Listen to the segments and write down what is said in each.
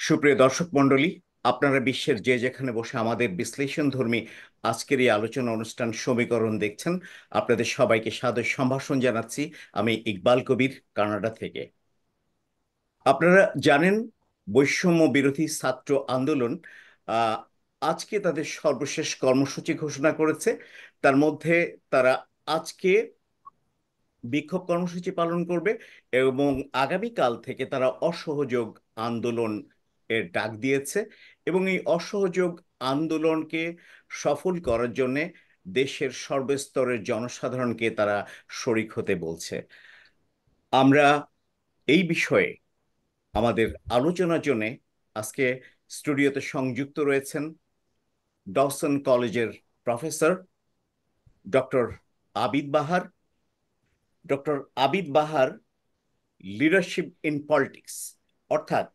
সুপ্রিয় দর্শক মণ্ডলী, আপনারা বিশ্বের যে যেখানে বসে আমাদের বিশ্লেষণধর্মী আজকের এই আলোচনা অনুষ্ঠান সমীকরণ দেখছেন, আপনাদের সবাইকে সাদর সম্ভাষণ জানাচ্ছি। আমি ইকবাল কবির, কানাডা থেকে। আপনারা জানেন, বৈষম্য বিরোধী ছাত্র আন্দোলন আহ, আজকে তাদের সর্বশেষ কর্মসূচি ঘোষণা করেছে। তার মধ্যে তারা আজকে বিক্ষোভ কর্মসূচি পালন করবে এবং আগামীকাল থেকে তারা অসহযোগ আন্দোলন এর ডাক দিয়েছে। এবং এই অসহযোগ আন্দোলনকে সফল করার জন্য দেশের সর্বস্তরের জনসাধারণকে তারা শরিক হতে বলছে। আমরা এই বিষয়ে আমাদের আলোচনার জন্য আজকে স্টুডিওতে সংযুক্ত রয়েছেন ডawson কলেজের professor doctor Abid Bahar. Doctor Abid Bahar leadership in politics, অর্থাৎ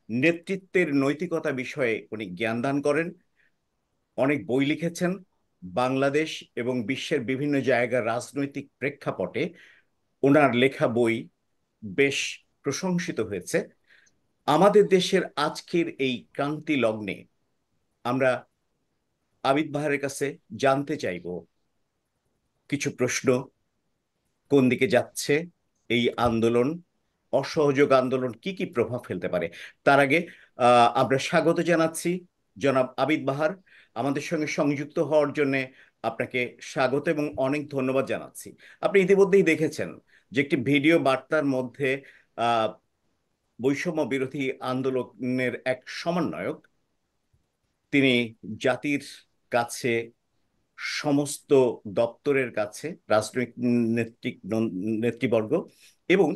নেতৃত্বের নৈতিকতা বিষয়ে উনি জ্ঞানদান করেন, অনেক বই লিখেছেন। বাংলাদেশ এবং বিশ্বের বিভিন্ন জায়গার রাজনৈতিক প্রেক্ষাপটে ওনার লেখা বই বেশ প্রশংসিত হয়েছে। আমাদের দেশের আজকের এই ক্রান্তি লগ্নে আমরা আবিদ বাহারের কাছে জানতে চাইব কিছু প্রশ্ন। কোন দিকে যাচ্ছে এই আন্দোলন? অসহযোগ আন্দোলন কি কি প্রভাব ফেলতে পারে? তার আগে আমরা স্বাগত জানাচ্ছি জনাব আবিদ বাহার। আমাদের সঙ্গে সংযুক্ত হওয়ার জন্য আপনাকে স্বাগত এবং অনেক ধন্যবাদ জানাচ্ছি। আপনি ইতিমধ্যেই দেখেছেন যে একটি ভিডিও বার্তার মধ্যে আহ, বৈষম্য বিরোধী আন্দোলনের এক সমন্বয়ক, তিনি জাতির কাছে, সমস্ত দপ্তরের কাছে, রাজনৈতিক নেতৃবর্গ এবং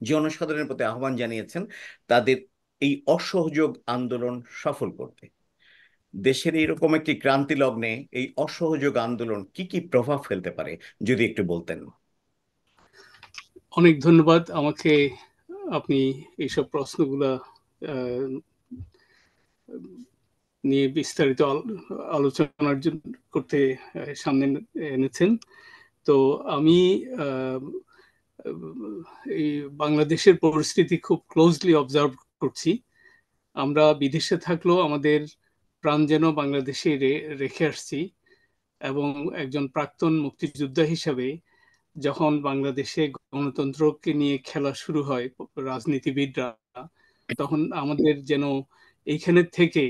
জনসাধারণের প্রতি আহ্বান জানিয়েছেন তাদের এই অসহযোগ আন্দোলন সফল করতে। দেশের এইরকম একটি ক্রান্তি লগ্নে এই অসহযোগ আন্দোলন কি কি প্রভাব ফেলতে পারে, যদি একটু বলতেন। অনেক ধন্যবাদ আমাকে আপনি এইসব প্রশ্নগুলা আহ, নিয়ে বিস্তারিত আলোচনার জন্য করতে সামনে এনেছেন। তো আমি এই বাংলাদেশের পরিস্থিতি খুব ক্লোজলি অবজার্ভ করছি। আমরা বিদেশে থাকলেও আমাদের প্রাণ যেন বাংলাদেশে রেখে আসছি, এবং একজন প্রাক্তন মুক্তিযোদ্ধা হিসাবে যখন বাংলাদেশে গণতন্ত্রকে নিয়ে খেলা শুরু হয় রাজনীতিবিদরা, তখন আমাদের যেন এইখানে থেকে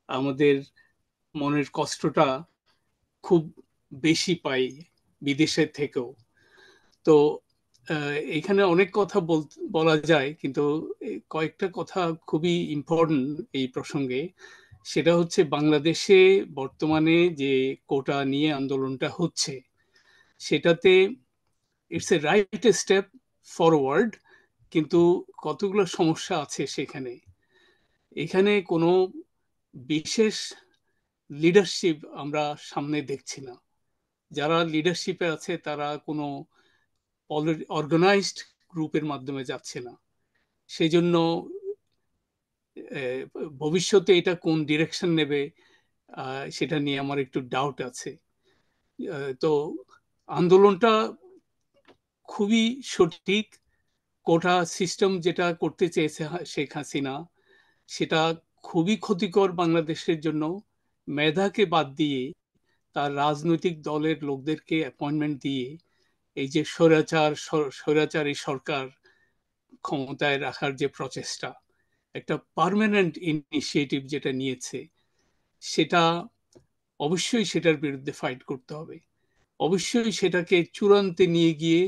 আমাদের মনের কষ্টটা খুব বেশি পাই বিদেশের থেকেও। তো এখানে অনেক কথা বলা যায়, কিন্তু কয়েকটা কথা খুবই ইম্পর্টেন্ট এই প্রসঙ্গে। সেটা হচ্ছে, বাংলাদেশে বর্তমানে যে কোটা নিয়ে আন্দোলনটা হচ্ছে, সেটাতে it's a right step forward, কিন্তু কতগুলো সমস্যা আছে সেখানে। এখানে কোনো বিশেষ লিডারশিপ আমরা সামনে দেখছি না। যারা লিডারশিপে আছে তারা কোনো অর্গানাইজড গ্রুপের মাধ্যমে যাচ্ছে না। সেই জন্য ভবিষ্যতে এটা কোন ডিরেকশন নেবে সেটা নিয়ে আমার একটু ডাউট আছে। তো আন্দোলনটা খুবই সঠিক। কোটা সিস্টেম যেটা করতে চেয়েছে শেখ হাসিনা, সেটা খুবই ক্ষতিকর বাংলাদেশের জন্য। মেধাকে বাদ দিয়ে তার রাজনৈতিক দলের লোকদেরকে অ্যাপয়েন্টমেন্ট দিয়ে এই যে স্বৈরাচারী সরকার ক্ষমতায় রাখার যে প্রচেষ্টা, একটা পার্মানেন্ট ইনিশিয়েটিভ যেটা নিয়েছে, সেটা অবশ্যই সেটার বিরুদ্ধে ফাইট করতে হবে। অবশ্যই সেটাকে চূড়ান্তে নিয়ে গিয়ে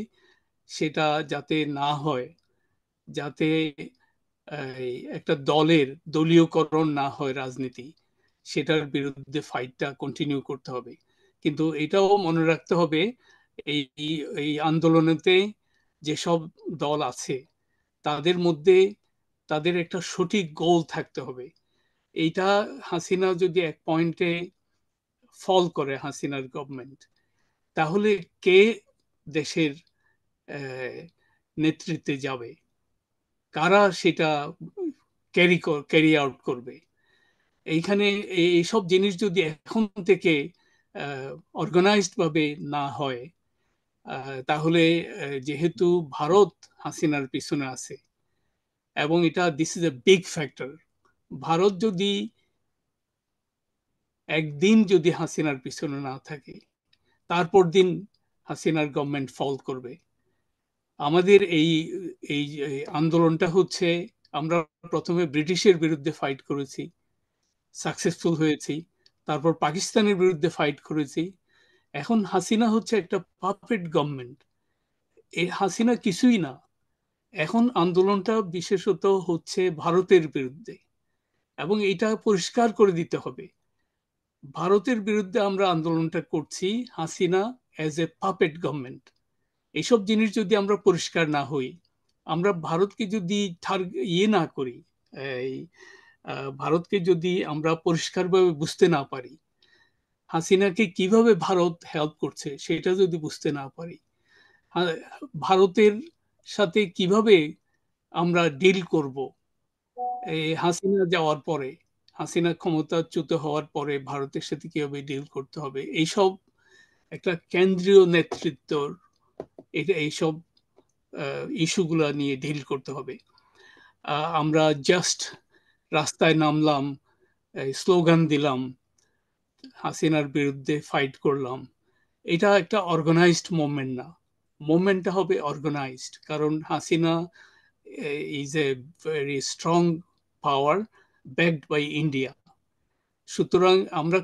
সেটা যাতে না হয়, যাতে একটা দলের দলীয়করণ না হয় রাজনীতি, সেটার বিরুদ্ধে ফাইটটা কন্টিনিউ করতে হবে। কিন্তু এটাও মনে রাখতে হবে, এই এই আন্দোলনেতে যেসব দল আছে তাদের মধ্যে তাদের একটা সঠিক গোল থাকতে হবে। এইটা হাসিনা যদি এক পয়েন্টে ফল করে, হাসিনার গভর্নমেন্ট, তাহলে কে দেশের নেতৃত্বে যাবে, কারা সেটা ক্যারি আউট করবে। এইখানে এইসব জিনিস যদি এখন থেকে অর্গানাইজড ভাবে না হয়, তাহলে যেহেতু ভারত হাসিনার পিছনে আছে, এবং এটা this is a big factor. Bharat যদি একদিন যদি হাসিনার পিছনে না থাকে, তারপর দিন হাসিনার গভর্নমেন্ট ফল করবে। আমাদের এই এই আন্দোলনটা হচ্ছে, আমরা প্রথমে ব্রিটিশের বিরুদ্ধে ফাইট করেছি, সাকসেসফুল হয়েছি, তারপর পাকিস্তানের বিরুদ্ধে ফাইট করেছি, এখন হাসিনা হচ্ছে একটা পাপেট গভর্নমেন্ট। এই হাসিনা কিছুই না। এখন আন্দোলনটা বিশেষত হচ্ছে ভারতের বিরুদ্ধে, এবং এটা পরিষ্কার করে দিতে হবে, ভারতের বিরুদ্ধে আমরা আন্দোলনটা করছি, Hasina as a puppet government. এইসব জিনিস যদি আমরা পরিষ্কার না হই, আমরা ভারতকে যদি ইয়ে না করি, এই ভারতকে যদি আমরা পরিষ্কারভাবে বুঝতে না পারি, হাসিনাকে কিভাবে ভারত হেল্প করছে সেটা যদি বুঝতে না পারি, ভারতের সাথে কিভাবে আমরা ডিল করব, এই হাসিনা যাওয়ার পরে, হাসিনা ক্ষমতাচ্যুত হওয়ার পরে ভারতের সাথে কিভাবে ডিল করতে হবে, এইসব একটা কেন্দ্রীয় নেতৃত্বর এটা এইসব ইস্যুগুলো নিয়ে ডিল করতে হবে। আমরা জাস্ট রাস্তায় নামলাম, স্লোগান দিলাম, হাসিনার বিরুদ্ধে ফাইট করলাম, এটা একটা অর্গানাইজড মুভমেন্ট না। মুভমেন্টটা হবে অর্গানাইজড, কারণ Hasina is a very strong power backed by India. সুতরাং আমরা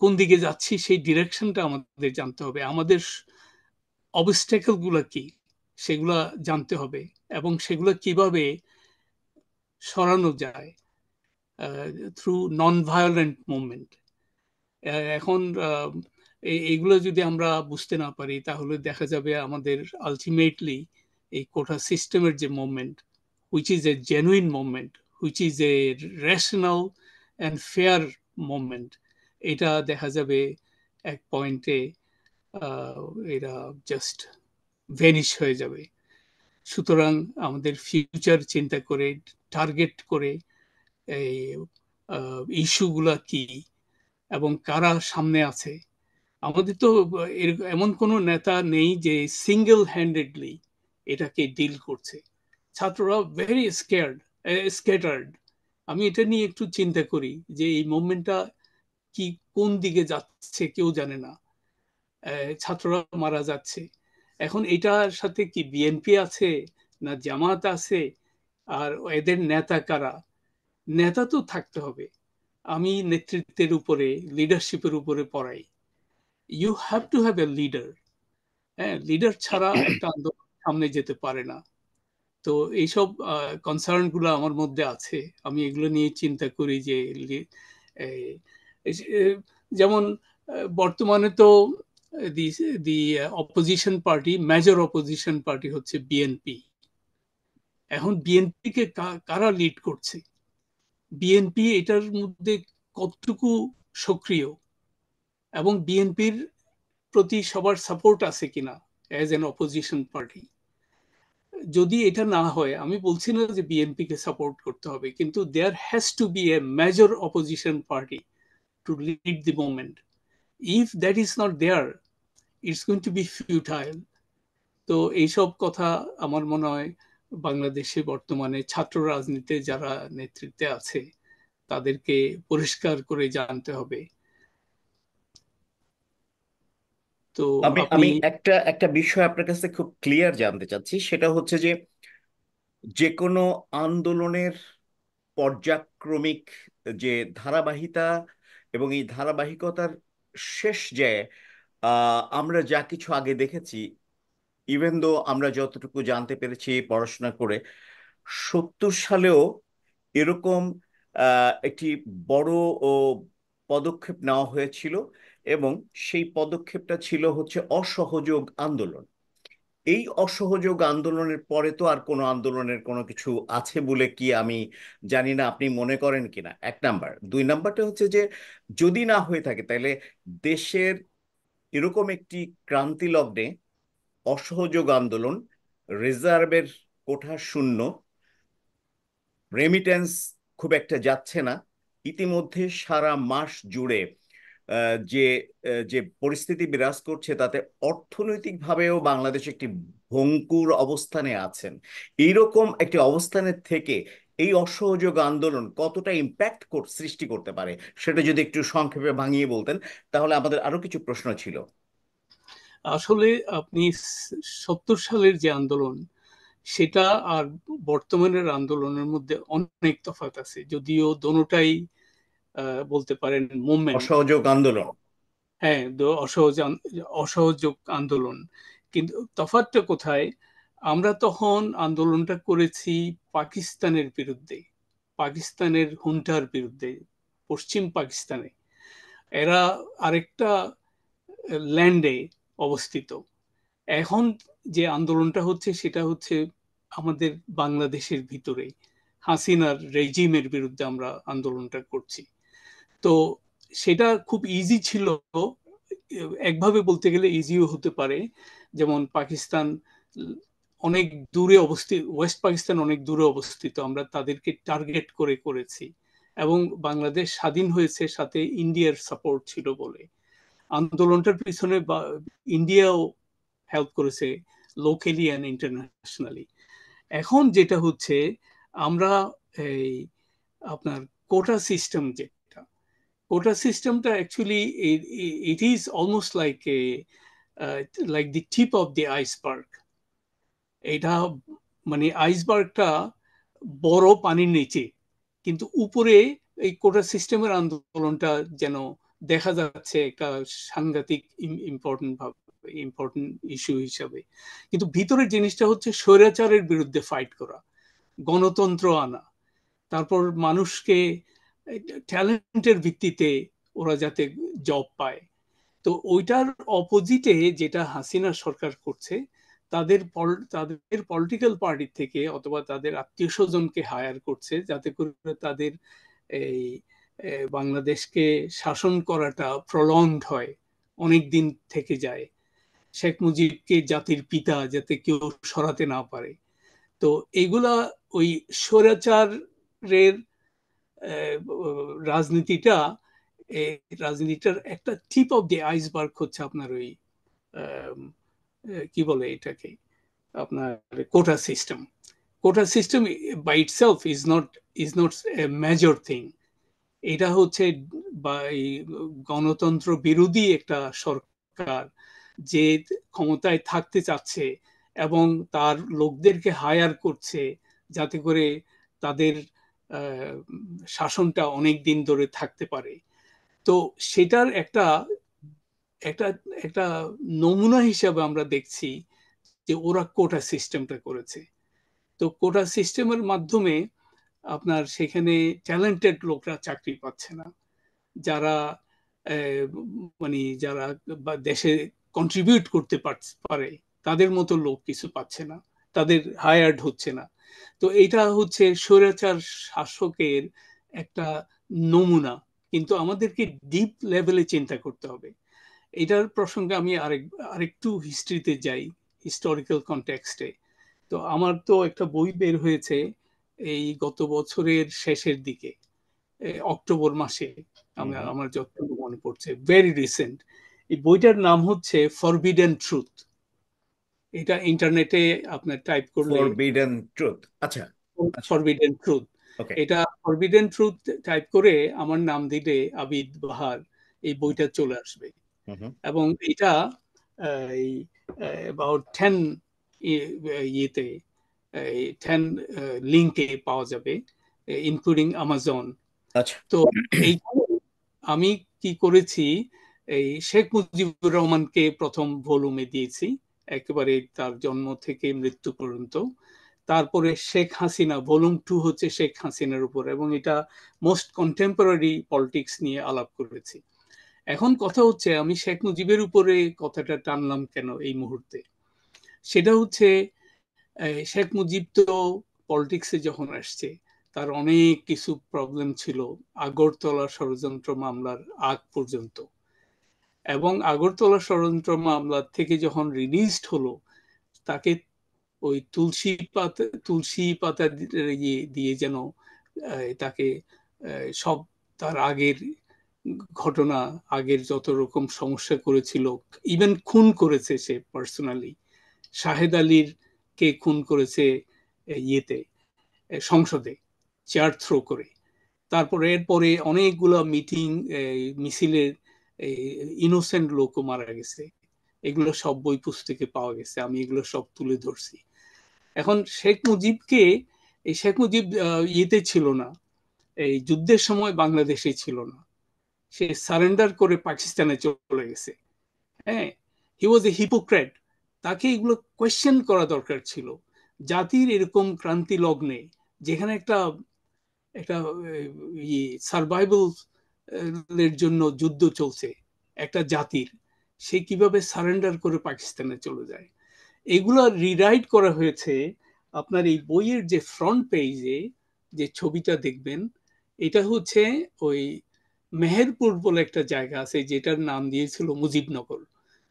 কোন দিকে যাচ্ছি সেই ডিরেকশনটা আমাদের জানতে হবে, আমাদের অবস্টেকল গুলা কি সেগুলা জানতে হবে, এবং সেগুলো কিভাবে সরানো যায় থ্রু নন ভায়োলেন্ট মুভমেন্ট। এখন এইগুলো যদি আমরা বুঝতে না পারি, তাহলে দেখা যাবে আমাদের আলটিমেটলি এই কোটা সিস্টেমের যে movement, which is a genuine movement, which is A rational and fair movement, এটা দেখা যাবে এক পয়েন্টে এরা জাস্ট ভ্যানিশ হয়ে যাবে। সুতরাং আমাদের ফিউচার চিন্তা করে, টার্গেট করে, এই ইস্যুগুলা কি এবং কারা সামনে আছে। আমাদের তো এমন কোনো নেতা নেই যে সিঙ্গেল হ্যান্ডেডলি এটাকে ডিল করছে। ছাত্ররা ভেরি স্ক্যাটার্ড। আমি এটা নিয়ে একটু চিন্তা করি যে এই মুভমেন্টটা কি কোন দিকে যাচ্ছে কেউ জানে না, ছাত্ররা মারা যাচ্ছে। এখন এটার সাথে কি বিএনপি আছে না জামাত আছে, আর এদের নেতা কারা? নেতা তো থাকতে হবে। আমি নেতৃত্বের উপরে, লিডারশিপের উপরে পড়াই। You have to have a leader. হ্যাঁ, লিডার ছাড়া একটা আন্দোলন সামনে যেতে পারে না। তো এইসব কনসার্ন গুলো আমার মধ্যে আছে। আমি এগুলো নিয়ে চিন্তা করি যে যেমন বর্তমানে তো the the opposition party, major opposition party হচ্ছে বিএনপি। এখন বিএনপি কে কারা লিড করছে, বিএনপি এটার মধ্যে কতটুকু সক্রিয়, এবং বিএনপির প্রতি সবার সাপোর্ট আছে কিনা অ্যাজ এন অপোজিশন পার্টি। যদি এটা না হয়, আমি বলছি না যে বিএনপি কে সাপোর্ট করতে হবে, কিন্তু there has to be a major opposition party to lead the movement. If that is not there, it's going to be futile. তো এইসব কথা আমার মনে হয় বাংলাদেশে বর্তমানে ছাত্র রাজনীতিতে যারা নেতৃত্বে আছে তাদেরকে পরিষ্কার করে জানতে হবে। তো আমি আপনি আমি একটা একটা বিষয় আপনার কাছে খুব ক্লিয়ার জানতে চাচ্ছি, সেটা হচ্ছে যে যে কোনো আন্দোলনের পর্যায়ক্রমিক যে ধারাবাহিকতা এবং এই ধারাবাহিকতার শেষ যে আমরা যা কিছু আগে দেখেছি, ইভেন দো আমরা যতটুকু জানতে পেরেছি পড়াশোনা করে, 70 সালেও এরকম একটি বড় ও পদক্ষেপ নেওয়া হয়েছিল, এবং সেই পদক্ষেপটা ছিল হচ্ছে অসহযোগ আন্দোলন। এই অসহযোগ আন্দোলনের পরে তো আর কোনো আন্দোলনের কোনো কিছু আছে বলে কি আমি জানি না, আপনি মনে করেন কিনা, এক নাম্বার। দুই নাম্বারটা হচ্ছে যে যদি না হয়ে থাকে তাহলে দেশের এরকম একটি ক্রান্তি লগ্নে অসহযোগ আন্দোলন, রিজার্ভের কোঠা শূন্য, রেমিটেন্স খুব একটা যাচ্ছে না, ইতিমধ্যে সারা মাস জুড়ে যে যে পরিস্থিতি বিরাজ করছে, তাতে অর্থনৈতিকভাবেও বাংলাদেশ একটি ভঙ্গুর অবস্থানে আছেন। এইরকম একটি অবস্থানের থেকে এই অসহযোগ আন্দোলন কতটা ইম্প্যাক্ট সৃষ্টি করতে পারে, সেটা যদি একটু সংক্ষেপে ভাঙিয়ে বলতেন, তাহলে আমাদের আরো কিছু প্রশ্ন ছিল। আসলে আপনি 70 সালের যে আন্দোলন সেটা আর বর্তমানের আন্দোলনের মধ্যে অনেক তফাৎ আছে, যদিও দোনোটাই বলতে পারেন মুভমেন্ট। অসহযোগ আন্দোলন। হ্যাঁ, অসহযোগ আন্দোলন, কিন্তু তফাৎটা কোথায়? আমরা তখন আন্দোলনটা করেছি পাকিস্তানের বিরুদ্ধে, পাকিস্তানের হুন্টার বিরুদ্ধে, পশ্চিম পাকিস্তানে। এরা আরেকটা ল্যান্ডে অবস্থিত। এখন যে আন্দোলনটা হচ্ছে সেটা হচ্ছে আমাদের বাংলাদেশের ভিতরে হাসিনার রেজিমের বিরুদ্ধে আমরা আন্দোলনটা করছি। তো সেটা খুব ইজি ছিল, একভাবে বলতে গেলে ইজিও হতে পারে। যেমন পাকিস্তান অনেক দূরে অবস্থিত, ওয়েস্ট পাকিস্তান অনেক দূরে অবস্থিত, আমরা তাদেরকে টার্গেট করে করেছি। এবং বাংলাদেশ স্বাধীন হয়েছে সাথে ইন্ডিয়ার সাপোর্ট ছিল বলে। আন্দোলনটার পিছনে ইন্ডিয়াও হেল্প করেছে, লোকালি অ্যান্ড ইন্টারন্যাশনালি। এখন যেটা হচ্ছে, আমরা এই আপনার কোটা সিস্টেম, যেটা কোটা সিস্টেমটা actually it is almost like the tip of the iceberg. এটা মানে আইসবার্গটা বড় পানির নিচে, কিন্তু উপরে এই কোটা সিস্টেমের আন্দোলনটা যেন দেখা যাচ্ছে একটা সাংঘাতিক ইম্পর্টেন্ট ভাবে, ইম্পর্টেন্ট ইস্যু হিসাবে। কিন্তু ভিতরের জিনিসটা হচ্ছে স্বৈরাচারের বিরুদ্ধে ফাইট করা, গণতন্ত্র আনা, তারপর মানুষকে ট্যালেন্টের ভিত্তিতে ওরা যাতে জব পায়। তো ওইটার অপোজিটে যেটা হাসিনা সরকার করছে, তাদের পলিটিক্যাল পার্টি থেকে অথবা তাদের আত্মীয় স্বজনকে হায়ার করছে যাতে করে তাদের এই বাংলাদেশকে শাসন করাটা প্রলংড হয়, অনেক দিন থেকে যায়। শেখ মুজিবকে জাতির পিতা যাতে কেউ সরাতে না পারে। তো এইগুলা ওই স্বৈরাচারের রাজনীতিটা, রাজনীতিটার একটা টিপ অফ দি আইসবার্গ হচ্ছে আপনার ওই কি বলে এটাকে, আপনার quota system. Quota system by itself is not a major thing. এটা হচ্ছে বা এই গণতন্ত্র বিরোধী একটা সরকার যে ক্ষমতায় থাকতে চাচ্ছে এবং তার লোকদেরকে হায়ার করছে যাতে করে তাদের শাসনটা অনেক দিন ধরে থাকতে পারে। তো সেটার একটা একটা একটা নমুনা হিসাবে আমরা দেখছি যে ওরা কোটা সিস্টেমটা করেছে। তো কোটা সিস্টেমের মাধ্যমে আপনার সেখানে ট্যালেন্টেড লোকরা চাকরি পাচ্ছে না, যারা মানে যারা দেশে কন্ট্রিবিউট করতে পারে তাদের মতো লোক কিছু পাচ্ছে না, তাদের হায়ার্ড হচ্ছে না। তো এটা হচ্ছে স্বৈরাচার শাসকের একটা নমুনা। কিন্তু আমাদেরকে ডিপ লেভেলে চিন্তা করতে হবে। এটার প্রসঙ্গে আমি আরেকটু হিস্ট্রিতে যাই, হিস্টোরিক্যাল কনটেক্সটে। তো আমার তো একটা বই বের হয়েছে এই গত বছরের শেষের দিকে, অক্টোবর মাসে, হুম হুম। আমার যতটুকু মনে পড়ছে, ভেরি রিসেন্ট। এই বইটার নাম হচ্ছে ফরবিডেন ট্রুথ। এটা ইন্টারনেটে আপনার টাইপ করলে ফরবিডেন ট্রুথ। আচ্ছা। আচ্ছা। ফরবিডেন ট্রুথ, ওকে। এটা ফরবিডেন ট্রুথ টাইপ করে আমার নাম দিলে আবিদ বাহার এই বইটা চলে আসবে। হুম হুম। এবং এটা অ্যাবাউট 10 ইয়েতে, 10 লিঙ্কে পাওয়া যাবে, ইনক্লুডিং আমাজন। আচ্ছা। তো এই আমি কি করেছি, এই শেখ মুজিবুর রহমানকে প্রথম ভলিউমে দিয়েছি, একেবারে তার জন্ম থেকে মৃত্যু পর্যন্ত। তারপরে শেখ হাসিনা, ভলিউম 2 হচ্ছে শেখ হাসিনার উপর, এবং এটা মোস্ট কন্টেম্পোরারি পলিটিক্স নিয়ে আলাপ করেছি। এখন কথা হচ্ছে, আমি শেখ মুজিবের উপরে কথাটা টানলাম কেন এই মুহূর্তে, সেটা হচ্ছে শেখ মুজিব তো পলিটিক্সে যখন আসছে তার অনেক কিছু প্রবলেম ছিল আগরতলা ষড়যন্ত্র মামলার আগ পর্যন্ত। এবং আগরতলা ষড়যন্ত্র মামলা থেকে যখন রিলিজড হলো, তাকে ওই তুলসী পাতা দিয়ে যেন তাকে সব তার আগের ঘটনা, আগের যত রকম সমস্যা করেছিল, ইভেন খুন করেছে সে পার্সোনালি, শাহেদ আলীর কে খুন করেছে ইয়েতে, সংসদে চেয়ার থ্রো করে। তারপরে এরপরে অনেকগুলো মিটিং, মিছিলের ইনোসেন্ট লোকও মারা গেছে। এগুলো সব বই পুস্তকে পাওয়া গেছে, আমি এগুলো সব তুলে ধরছি। এখন শেখ মুজিবকে, এই শেখ মুজিব ইয়েতে ছিল না, এই যুদ্ধের সময় বাংলাদেশে ছিল না, সে সারেন্ডার করে পাকিস্তানে চলে গেছে। হ্যাঁ, হি ওয়াজ এ হিপোক্রেট। তাকে এগুলো কোয়েশ্চেন করা দরকার ছিল। জাতির এরকম ক্রান্তি লগ্নে, যেখানে একটা একটা সার্ভাইভাল এর জন্য যুদ্ধ চলছে একটা জাতির, সে কিভাবে সারেন্ডার করে পাকিস্তানে চলে যায়। এগুলো রিরাইট করা হয়েছে। আপনার এই বইয়ের যে ফ্রন্ট পেজে যে ছবিটা দেখবেন, এটা হচ্ছে ওই মেহেরপুর বলে একটা জায়গা আছে যেটার নাম দিয়েছিল মুজিবনগর,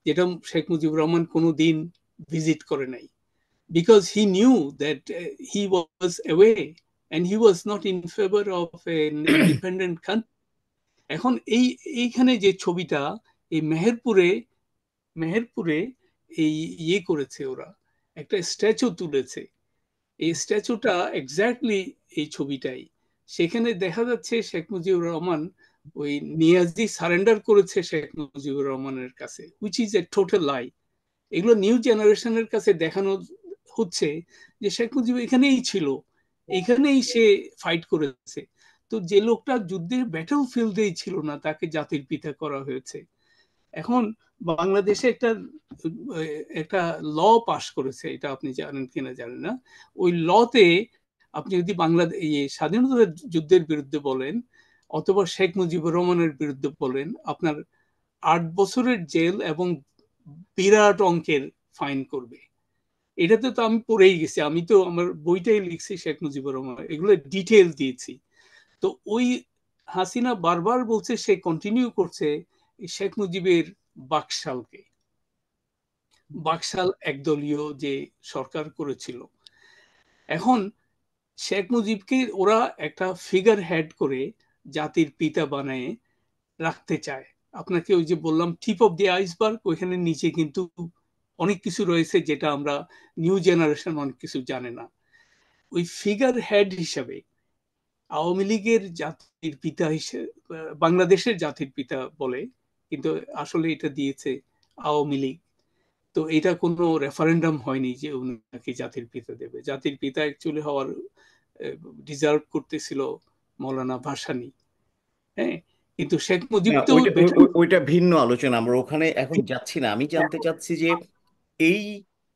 যেটা শেখ মুজিবুর রহমান কোনোদিন ভিজিট করে নাই, because he knew that he was away and he was not in favor of an independent country. এখন এইখানে যে ছবিটা, এই মেহেরপুরে, মেহেরপুরে এই ইয়ে করেছে ওরা, একটা স্ট্যাচু তুলেছে। এই স্ট্যাচুটা এক্স্যাক্টলি এই ছবিটাই। সেখানে দেখা যাচ্ছে শেখ মুজিবুর রহমান, ওই নিয়াজি সারেন্ডার করেছে শেখ মুজিবুর রহমানের কাছে, হুইচ ইজ এ টোটাল লাই। এগুলো নিউ জেনারেশনের কাছে দেখানো হচ্ছে যে শেখ মুজিব এখানেই ছিল, এখানেই সে ফাইট করেছে। তো যে লোকটা যুদ্ধের ব্যাটল ফিল্ডেই ছিল না, তাকে জাতির পিতা করা হয়েছে। এখন বাংলাদেশে একটা একটা ল পাস করেছে, এটা আপনি জানেন কিনা জানেন না। ওই লতে আপনি যদি স্বাধীনতা যুদ্ধের বিরুদ্ধে বলেন অথবা শেখ মুজিবুর রহমানের বিরুদ্ধে বলেন, আপনার 8 বছরের জেল এবং বিরাট অঙ্কের ফাইন করবে। এটাতে তো আমি পড়েই গেছি, আমি তো আমার বইটাই লিখছি শেখ মুজিবুর রহমান, এগুলো ডিটেল দিয়েছি। তো ওই হাসিনা বারবার বলছে, সে কন্টিনিউ করছে শেখ মুজিবের বাকশালকে। বাকশাল একদলীয় যে সরকার করেছিল, এখন শেখ মুজিবকে ওরা একটা ফিগার হেড করে জাতির পিতা বানায় রাখতে চায়। আপনাকে ওই যে বললাম টিপ অফ দি আইসবার্গ, ওইখানে নিচে কিন্তু অনেক কিছু রয়েছে যেটা আমরা নিউ জেনারেশন অনেক কিছু জানে না। ওই ফিগার হেড হিসাবে আওয়ামী লীগের জাতির পিতা হিসেবে, বাংলাদেশের জাতির পিতা বলে, কিন্তু আসলে এটা দিয়েছে আওয়ামী লীগ। তো এটা কোনো রেফারেন্ডাম হয়নি যে উনাকে জাতির পিতা দেবে। জাতির পিতা অ্যাকচুয়ালি হওয়ার ডিজার্ভ করতেছিল মৌলানা ভাসানী। হ্যাঁ, কিন্তু শেখ মুজিব না, তো ওইটা বেটা। ওইটা ভিন্ন আলোচনা, আমরা ওখানে এখন যাচ্ছি না। আমি জানতে চাচ্ছি যে এই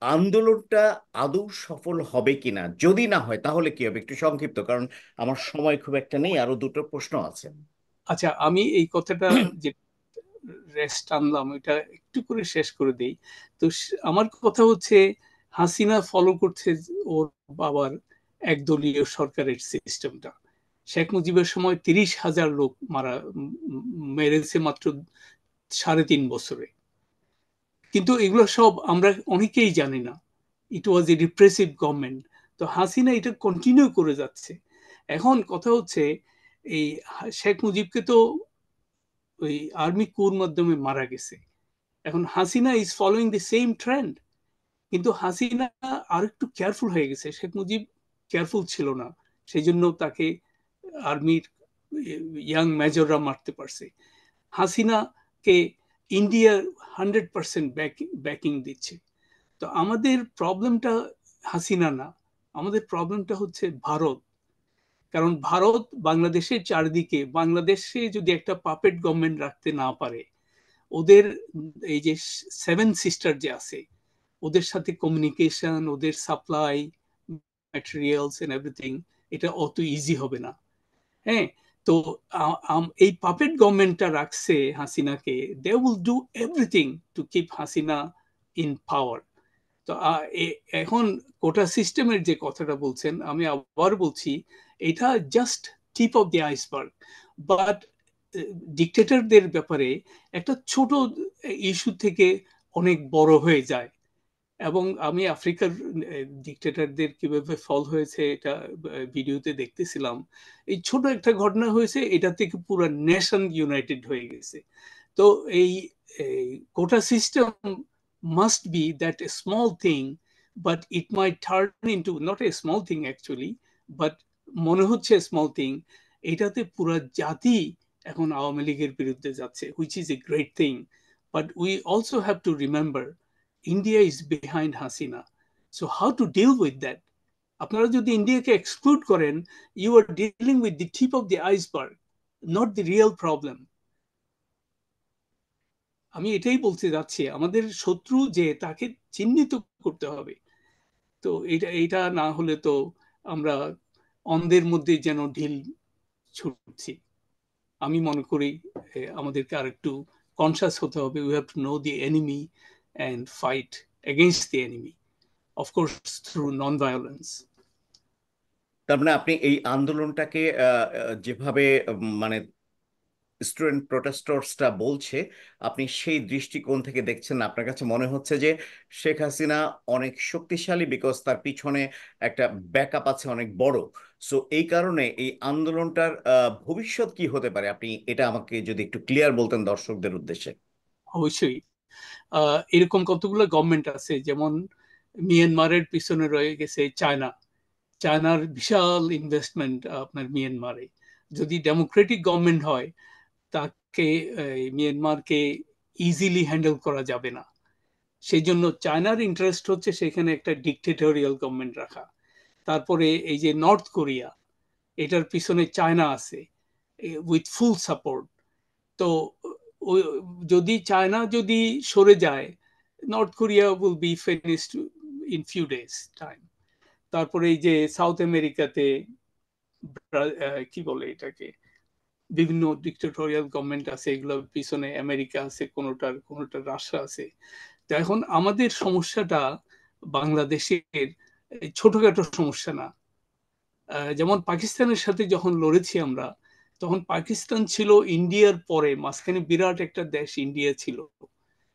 আন্দোলনটা আদৌ সফল হবে কিনা, যদি না হয় তাহলে কি হবে, একটু সংক্ষিপ্ত, কারণ আমার সময় খুব একটা নেই, আরো দুটো প্রশ্ন আছে। আচ্ছা, আমি এই কথাটা যে রেস্ট আনলাম এটা একটু করে শেষ করে দেই। তো আমার কথা হচ্ছে, হাসিনা ফলো করছে ওর বাবার একদলীয় সরকারের সিস্টেমটা। শেখ মুজিবের সময় 30,000 লোক মেরেছে মাত্র 3.5 বছরে। কিন্তু এগুলো সব আমরা অনেকেই জানি না। ইট ওয়াজ এ রিপ্রেসিভ গভর্নমেন্ট। তো হাসিনা এটা কন্টিনিউ করে যাচ্ছে। এখন কথা হচ্ছে, এই শেখ মুজিবকে তো ওই আর্মি কুর মাধ্যমে মারা গেছে। এখন Hasina is following the same trend, কিন্তু হাসিনা আর একটু কেয়ারফুল হয়ে গেছে। শেখ মুজিব কেয়ারফুল ছিল না, সেই জন্য তাকে আর্মির ইয়াং মেজররা মারতে পারছে। হাসিনাকে ইন্ডিয়া 100% ব্যাকিং দিচ্ছে। তো আমাদের প্রবলেমটা হাসিনা না, আমাদের প্রবলেমটা হচ্ছে ভারত। কারণ ভারত বাংলাদেশের চারদিকে, বাংলাদেশে যদি একটা পাপেট গভর্নমেন্ট রাখতে না পারে, ওদের এই যে 7 সিস্টার যে আছে, ওদের সাথে কমিউনিকেশন, ওদের সাপ্লাই ম্যাটেরিয়ালস এন্ড এভরিথিং, এটা অত ইজি হবে না। হ্যাঁ, তো এই পাপেট গভর্নমেন্টটা রাখছে হাসিনাকে, they will do everything to keep Hasina in power. তো এখন কোটা সিস্টেমের যে কথাটা বলছেন, আমি আবার বলছি, এটা just tip of the iceberg. But ডিক্টেটরদের ব্যাপারে একটা ছোট ইস্যু থেকে অনেক বড় হয়ে যায়। এবং আমি আফ্রিকার ডিক্টেটরদের কিভাবে ফল হয়েছে এটা ভিডিওতে দেখতেছিলাম। এই ছোট একটা ঘটনা হয়েছে, এটা থেকে পুরো নেশন ইউনাইটেড হয়ে গেছে। তো এই quota system must be that a small thing, but it might turn into not a small thing actually, but মনে হচ্ছে স্মল থিং, এটাতে পুরা জাতি এখন আওয়ামী লীগের বিরুদ্ধে যাচ্ছে, which is a great thing. But we also have to remember India is behind Hasina, so how to deal with that? আপনারা যদি ইন্ডিয়াকে এক্সক্লুড করেন, you are dealing with the tip of the iceberg, not the real problem. আমি এটাই বলতে যাচ্ছি, আমাদের শত্রু যে তাকে চিহ্নিত করতে হবে। তো এটা না হলে তো আমরা অন্ধের মধ্যে যেন ঢিল ছুটছি। আমি মনে করি আমাদেরকে আর একটু কনসাস হতে হবে। We have to know the enemy and fight against the enemy, of course through non violence. তার মানে আপনি এই আন্দোলনটাকে যেভাবে মানে স্টুডেন্ট প্রোটেস্টরসরা বলছে, আপনি সেই দৃষ্টিকোণ থেকে দেখছেন। আপনার কাছে মনে হচ্ছে যে শেখ হাসিনা অনেক শক্তিশালী, বিকজ তার পিছনে একটা ব্যাকআপ আছে অনেক বড়। সো এই কারণে এই আন্দোলনটার ভবিষ্যৎ কি হতে পারে, আপনি এটা আমাকে যদি একটু ক্লিয়ার বলতেন দর্শকদের উদ্দেশ্যে। অবশ্যই এরকম কতগুলো গভর্নমেন্ট আছে, যেমন মিয়ানমারের পিছনে রয়ে গেছে চায়না। চায়নার বিশাল ইনভেস্টমেন্ট আপনার মিয়ানমারে। যদি ডেমোক্রেটিক গভর্নমেন্ট হয়, তাকে মিয়ানমারকে ইজিলি হ্যান্ডেল করা যাবে না। সেই জন্য চায়নার ইন্টারেস্ট হচ্ছে সেখানে একটা ডিকটেটরিয়াল গভর্নমেন্ট রাখা। তারপরে এই যে নর্থ কোরিয়া, এটার পিছনে চায়না আছে উইথ ফুল সাপোর্ট। তো যদি চায়না যদি সরে যায়, north Korea will be finished in few days time. তারপরে এই যে সাউথ আমেরিকাতে কি বলে এটাকে, বিভিন্ন ডিক্টেটোরিয়াল গভর্নমেন্ট আছে, এগুলোর পিছনে আমেরিকা আছে, কোনোটার কোনোটার রাশিয়া আছে। তো এখন আমাদের সমস্যাটা বাংলাদেশের ছোটখাটো সমস্যা না। যেমন পাকিস্তানের সাথে যখন লড়েছি আমরা, তখন পাকিস্তান ছিল ইন্ডিয়ার পরে, মাঝখানে বিরাট একটা দেশ ইন্ডিয়া ছিল।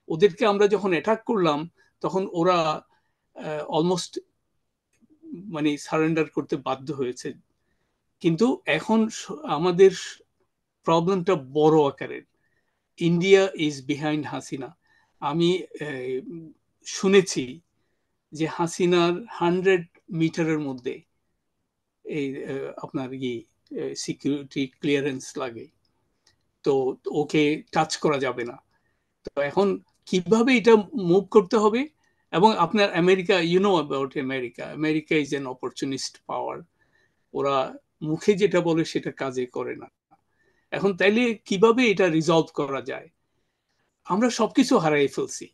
ওদেরকে আমরা যখন অ্যাটাক করলাম, তখন ওরা অলমোস্ট মানে সারেন্ডার করতে বাধ্য হয়েছে। কিন্তু এখন আমাদের প্রবলেমটা বড় আকারের। India is behind Hasina. আমি শুনেছি যে হাসিনার 100 মিটারের মধ্যে এই আপনার সিকিউরিটি ক্লিয়ারেন্স লাগে, তো ওকে টাচ করা যাবে না। তো এখন কিভাবে এটা মুভ করতে হবে? এবং আপনার America, you know about America, America is an opportunist power. ওরা মুখে যেটা বলে সেটা কাজে করে না। এখন তাইলে কিভাবে এটা রিজলভ করা যায়? আমরা সবকিছু হারাই ফেলছি।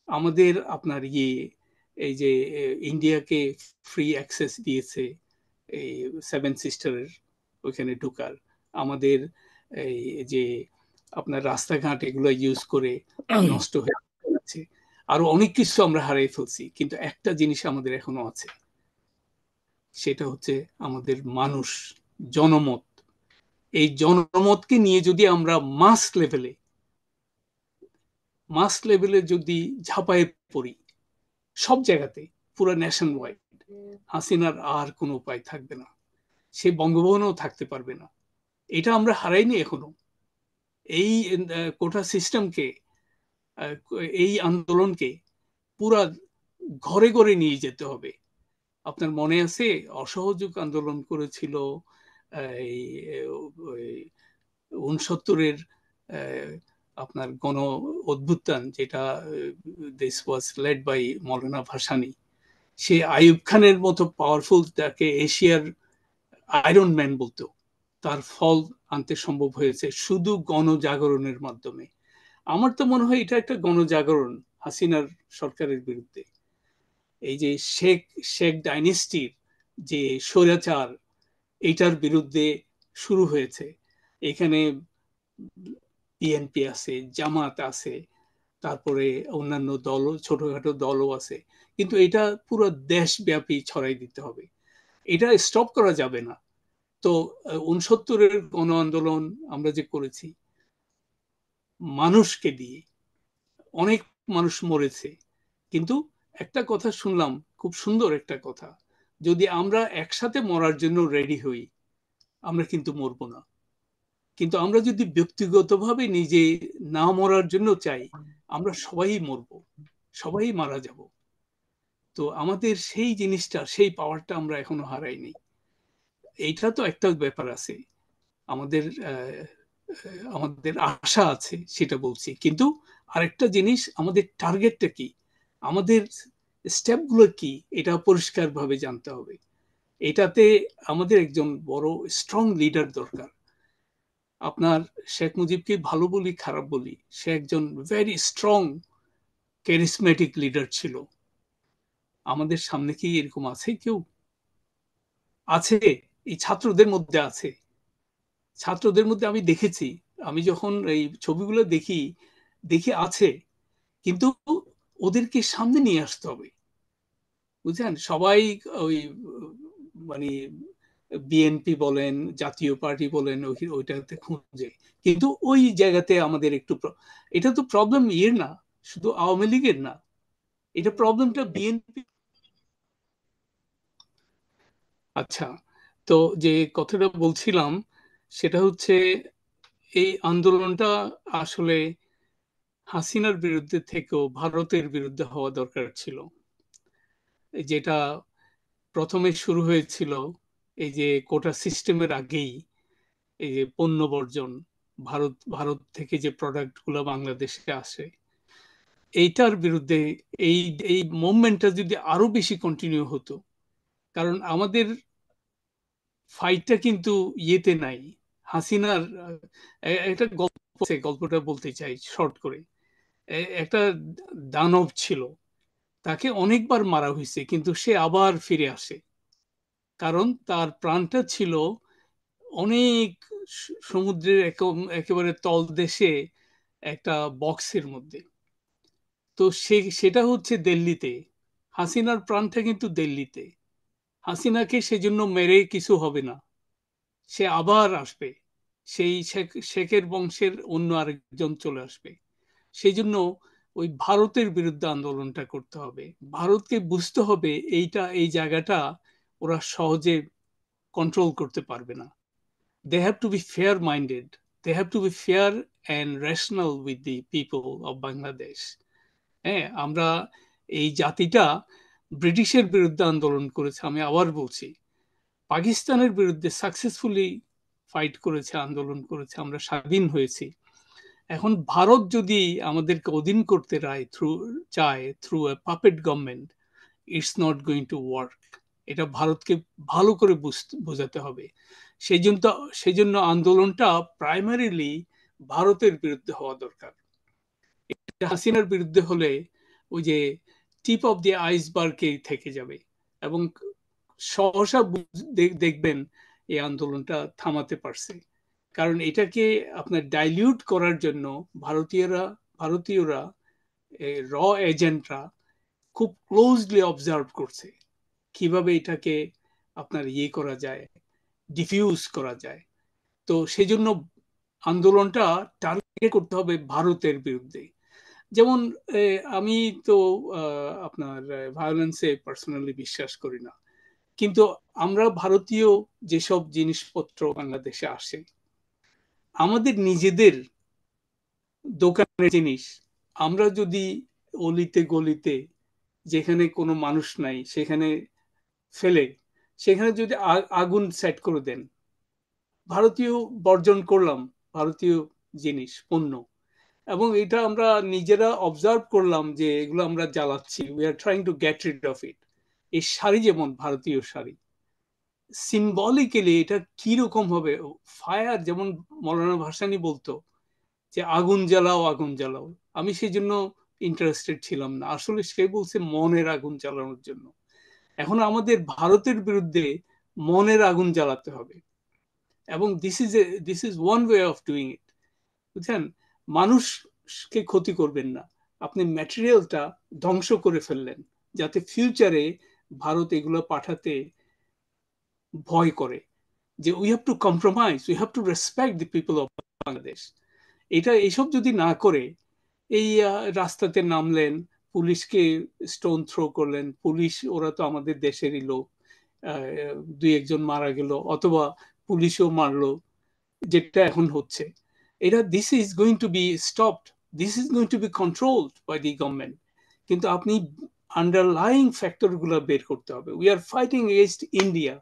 আমাদের আপনার এই যে ইন্ডিয়াকে ফ্রি অ্যাক্সেস দিয়েছে এই সেভেন সিস্টারের ওইখানে ঢুকার। আমাদের এই যে আপনার রাস্তাঘাট এগুলো ইউজ করে নষ্ট হয়ে যাচ্ছে। আরো অনেক কিছু আমরা হারিয়ে ফেলছি, কিন্তু একটা জিনিস আমাদের এখনো আছে, সেটা হচ্ছে আমাদের মানুষ, জনমত। এই জনমতকে নিয়ে যদি আমরা মাস লেভেলে যদি ঝাঁপায়ে পড়ি সব জায়গাতে, পুরো নেশন ওয়াইড, হাসিনার আর কোনো উপায় থাকবে না। সে বঙ্গভবনেও থাকতে পারবে না। এটা আমরা হারাইনি এখনো। এই কোটা সিস্টেমকে, এই আন্দোলনকে পুরা ঘরে ঘরে নিয়ে যেতে হবে। আপনার মনে আছে অসহযোগ আন্দোলন করেছিল এই 69-এর আপনার গণ অভ্যুত্থান, যেটা দিস ওয়াজ লেড বাই মৌলানা ভাসানী। সে আইয়ুব খানের মতো পাওয়ারফুল, তাকে এশিয়ার আয়রন ম্যান বলতো। তার ফল আনতে সম্ভব হয়েছে শুধু গণজাগরণের মাধ্যমে। আমার তো মনে হয় এটা একটা গণজাগরণ হাসিনার সরকারের বিরুদ্ধে। এই যে শেখ ডাইনেস্টির যে স্বৈরাচার, এটার বিরুদ্ধে শুরু হয়েছে। এখানে বিএনপি আছে, জামাত আছে, তারপরে অন্যান্য দলও, ছোটখাটো দলও আছে। কিন্তু এটা পুরো দেশব্যাপী ছড়াই দিতে হবে, এটা স্টপ করা যাবে না। তো 69-এর গণ আন্দোলন আমরা যে করেছি মানুষকে দিয়ে, অনেক মানুষ মরেছে, কিন্তু একটা কথা শুনলাম, খুব সুন্দর একটা কথা, যদি আমরা একসাথে মরার জন্য রেডি হই, আমরা কিন্তু মরবো না। কিন্তু আমরা যদি ব্যক্তিগতভাবে নিজে না মরার জন্য চাই, আমরা সবাই মরবো, সবাই মারা যাব। তো আমাদের সেই জিনিসটা, সেই পাওয়ারটা আমরা এখনো হারাইনি। এইটা তো একটা ব্যাপার আছে, আমাদের আমাদের আশা আছে সেটা বলছি, কিন্তু আরেকটা জিনিস, আমাদের টার্গেটটা কি, আমাদের স্টেপগুলো কি, এটা পরিষ্কারভাবে জানতে হবে। এটাতে আমাদের একজন বড় স্ট্রং লিডার দরকার। আপনার শেখ মুজিবকে ভালো বলি খারাপ বলি, সে একজন ভেরি স্ট্রং ক্যারিসমেটিক লিডার ছিল। আমাদের সামনে কি এরকম আছে কেউ? আছে, এই ছাত্রদের মধ্যে আছে। ছাত্রদের মধ্যে আমি দেখেছি, আমি যখন এই ছবিগুলো দেখি, দেখি আছে, কিন্তু ওদেরকে সামনে নিয়ে আসতে হবে, বুঝছেন? সবাই ওই মানে বিএনপি বলেন, জাতীয় পার্টি বলেন, ওইটাতে খুঁজে, কিন্তু ওই জায়গাতে আমাদের একটু এটা তো প্রবলেম ইয়ের না, শুধু আওয়ামী লীগের না, এটা প্রবলেমটা বিএনপি। আচ্ছা, তো যে কথাটা বলছিলাম সেটা হচ্ছে, এই আন্দোলনটা আসলে হাসিনার বিরুদ্ধে থেকেও ভারতের বিরুদ্ধে হওয়া দরকার ছিল। যেটা প্রথমে শুরু হয়েছিল এই যে কোটা সিস্টেমের আগেই, এই যে পণ্য বর্জন, ভারত ভারত থেকে যে প্রোডাক্ট গুলো বাংলাদেশে আসে, এইটার বিরুদ্ধে এই এই মুভমেন্টটা যদি আরো বেশি কন্টিনিউ হতো। কারণ আমাদের ফাইটটা কিন্তু ইয়েতে নাই, হাসিনার একটা গল্প আছে, গল্পটা বলতে চাই শর্ট করে। একটা দানব ছিল, তাকে অনেকবার মারা হয়েছে, কিন্তু সে আবার ফিরে আসে, কারণ তার প্রাণটা ছিল অনেক সমুদ্রের একেবারে তলদেশে একটা বক্সের মধ্যে। তো সেটা হচ্ছে দিল্লিতে, হাসিনার প্রাণটা কিন্তু দিল্লিতে। হাসিনাকে সেজন্য মেরে কিছু হবে না, সে আবার আসবে, সেই শেখের বংশের অন্য আরেকজন চলে আসবে। সেই জন্য ওই ভারতের বিরুদ্ধে আন্দোলনটা করতে হবে। ভারতকে বুঝতে হবে এইটা, এই জায়গাটা ওরা সহজে কন্ট্রোল করতে পারবে না। They have to be fair minded, they have to be fair and rational with the people of Bangladesh. হ্যাঁ, আমরা এই জাতিটা ব্রিটিশের বিরুদ্ধে আন্দোলন করেছে, আমি আবার বলছি, পাকিস্তানের বিরুদ্ধে সাকসেসফুলি ফাইট করেছে, আন্দোলন করেছে, আমরা স্বাধীন হয়েছি। এখন ভারত যদি আমাদেরকে অধীন করতে চায় through a puppet government, it's not going to work. এটা ভারতকে ভালো করে বোঝাতে হবে। সেই জন্য আন্দোলনটা প্রাইমারিলি ভারতের বিরুদ্ধে হওয়া দরকার। হাসিনার বিরুদ্ধে হলে ওই যে টিপ অফ দি আইসবার্গে থেকে যাবে, এবং সহসা দেখবেন এই আন্দোলনটা থামাতে পারছে। কারণ এটাকে আপনার ডাইলিউট করার জন্য ভারতীয়রা র এজেন্টরা খুব ক্লোজলি অবজার্ভ করছে কিভাবে এটাকে আপনার ইয়ে করা যায়, ডিফিউজ করা যায়। তো সেই জন্য আন্দোলনটা টার্গেট করতে হবে ভারতের বিরুদ্ধে। যেমন আমি তো আপনার ভায়োলেন্সে পার্সোনালি বিশ্বাস করি না, কিন্তু আমরা ভারতীয় যেসব জিনিসপত্র বাংলাদেশে আসে, আমাদের নিজেদের দোকানের জিনিস আমরা যদি অলিতে গলিতে, যেখানে কোনো মানুষ নাই সেখানে ফেলে, সেখানে যদি আগুন সেট করে দেন, ভারতীয় বর্জন করলাম, ভারতীয় জিনিস পণ্য, এবং এটা আমরা নিজেরা অবজার্ভ করলাম যে এগুলো আমরা জ্বালাচ্ছি, we are trying to get rid of it. এই শাড়ি, যেমন ভারতীয় শাড়ি, সিম্বলিক্যালি এটা কিরকম হবে, ফায়ার, যেমন মৌলানা ভাসানী বলতো যে আগুন জ্বালাও, আগুন জ্বালাও। আমি সেই জন্য ইন্টারেস্টেড ছিলাম না, আসলে সে বলছে মনের আগুন জ্বালানোর জন্য। এখন আমাদের ভারতের বিরুদ্ধে মনের আগুন জ্বালাতে হবে, এবং this is one way of doing it, বুঝছেন? মানুষকে ক্ষতি করবেন না, আপনি ম্যাটেরিয়ালটা ধ্বংস করে ফেললেন, যাতে ফিউচারে ভারত এগুলো পাঠাতে ভয় করে, যে we have two compromise, we have to respect the people of Bangladesh. এইসব যদি না করে, এই রাস্তাতে নামলেন, পুলিশকে স্টোন থ্রো করলেন, পুলিশ ওরা তো আমাদের দেশেরই লোক, দুই একজন মারা গেল, অথবা পুলিশও মারলো, যেটা এখন হচ্ছে, this is going to be stopped, this is going to be controlled by the government. কিন্তু আপনি আন্ডারলাইং ফ্যাক্টরগুলো বের করতে হবে। We are fighting against India,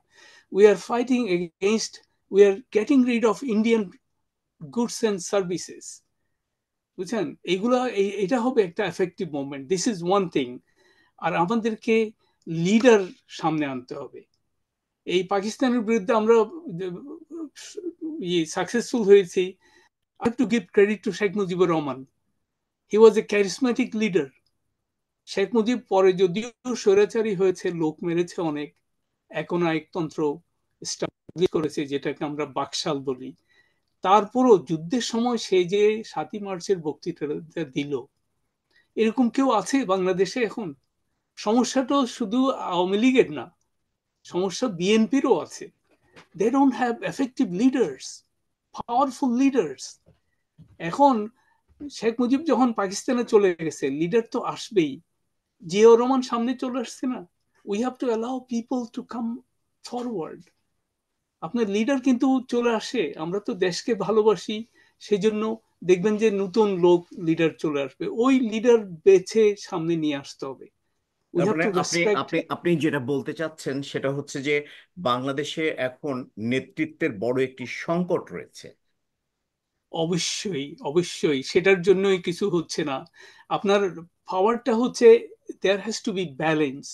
we are fighting against, we are getting rid of Indian goods and services. বুঝছেন, এইগুলা এটা হবে একটা effective movement. This is one thing. আর আমাদেরকে লিডার সামনে আনতে হবে। এই পাকিস্তানের বিরুদ্ধে আমরা সাকসেসফুল হয়েছি। I have to give credit to Sheikh Mujibur Rahman. He was a charismatic leader. Sheikh Mujib পরে যদিও স্বৈরাচারী হয়েছে, লোক মেরেছে অনেক, একনায়কতন্ত্র এস্টাবলিশ করেছে, যেটাকে আমরা বাকশাল বলি, তারপরও যুদ্ধের সময় সে যে 7ই মার্চের বক্তৃতা দিল, এরকম কেউ আছে বাংলাদেশে এখন? সমস্যাটা শুধু আওয়ামী লীগের না, সমস্যা বিএনপিরও আছে। They don't have effective leaders, powerful leaders. এখন শেখ মুজিব যখন পাকিস্তানে চলে গেছে, লিডার তো আসবেই। জিয়াউর রহমান সামনে চলে আসছে না? We have to allow people to come forward. আপনার লিডার কিন্তু চলে আসে, আমরা তো দেশকে ভালোবাসি, সেই জন্য দেখবেন যে নতুন লোক লিডার চলে আসবে, ওই লিডার বেছে সামনে নিয়ে আসতে হবে। উই তার হ্যাভ মানে টু আপনি রেসপেক্ট। আপনি আপনি যেটা বলতে চাচ্ছেন সেটা হচ্ছে যে বাংলাদেশে এখন নেতৃত্বের বড় একটি সংকট রয়েছে। অবশ্যই অবশ্যই, সেটার জন্যই কিছু হচ্ছে না। আপনার পাওয়ারটা হচ্ছে, there has to be balance.